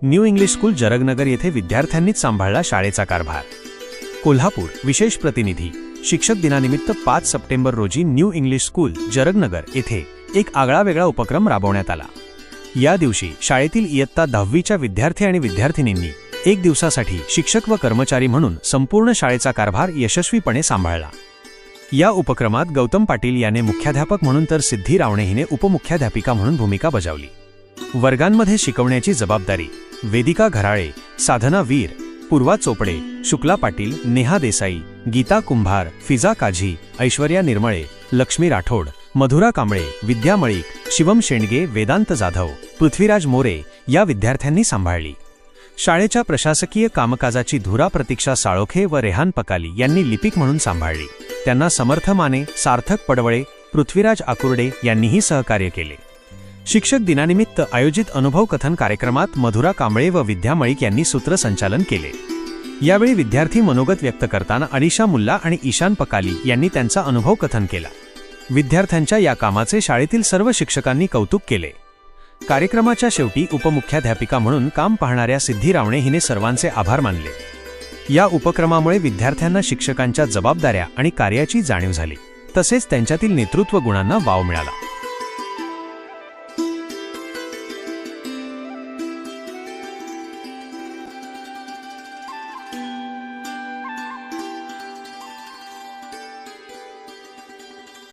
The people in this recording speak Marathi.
न्यू इंग्लिश स्कूल जरगनगर येथे विद्यार्थ्यांनीच सांभाळला शाळेचा कारभार। कोल्हापूर विशेष प्रतिनिधी। शिक्षक दिनानिमित्त 5 सप्टेंबर रोजी न्यू इंग्लिश स्कूल जरगनगर येथे एक आगळावेगळा उपक्रम राबवण्यात आला। या दिवशी शाळेतील इयत्ता 10वीच्या विद्यार्थी आणि विद्यार्थिनींनी एक दिवसासाठी शिक्षक व कर्मचारी म्हणून संपूर्ण शाळेचा कारभार यशस्वीपणे सांभाळला। या उपक्रमात गौतम पाटील याने मुख्याध्यापक म्हणून तर सिद्धी रावणे हिने उपमुख्याध्यापिका म्हणून भूमिका बजावली। वर्गांमध्ये शिकवण्याची जबाबदारी वेदिका घराळे, साधना वीर, पूर्वा चोपडे, शुक्ला पाटील, नेहा देसाई, गीता कुंभार, फिजा काझी, ऐश्वर्या निर्मळे, लक्ष्मी राठोड, मधुरा कांबळे, विद्या मळीक, शिवम शेंडगे, वेदांत जाधव, पृथ्वीराज मोरे या विद्यार्थ्यांनी सांभाळली। शाळेच्या प्रशासकीय कामकाजाची धुरा प्रतीक्षा साळोखे व रेहान पकाली यांनी लिपिक म्हणून सांभाळली। त्यांना समर्थ माने, सार्थक पडवळे, पृथ्वीराज आकुर्डे यांनीही सहकार्य केले। शिक्षक दिनानिमित्त आयोजित अनुभव कथन कार्यक्रमात मधुरा कांबळे व विद्या मळीक यांनी सूत्रसंचालन केले। यावेळी विद्यार्थी मनोगत व्यक्त करताना अनिशा मुल्ला आणि ईशान पकाली यांनी त्यांचा अनुभव कथन केला। विद्यार्थ्यांच्या या कामाचे शाळेतील सर्व शिक्षकांनी कौतुक केले। कार्यक्रमाच्या शेवटी उपमुख्याध्यापिका म्हणून काम पाहणाऱ्या सिद्धी रावणे हिने सर्वांचे आभार मानले। या उपक्रमामुळे विद्यार्थ्यांना शिक्षकांच्या जबाबदाऱ्या आणि कार्याची जाणीव झाली, तसेच त्यांच्यातील नेतृत्व गुणांना वाव मिळाला।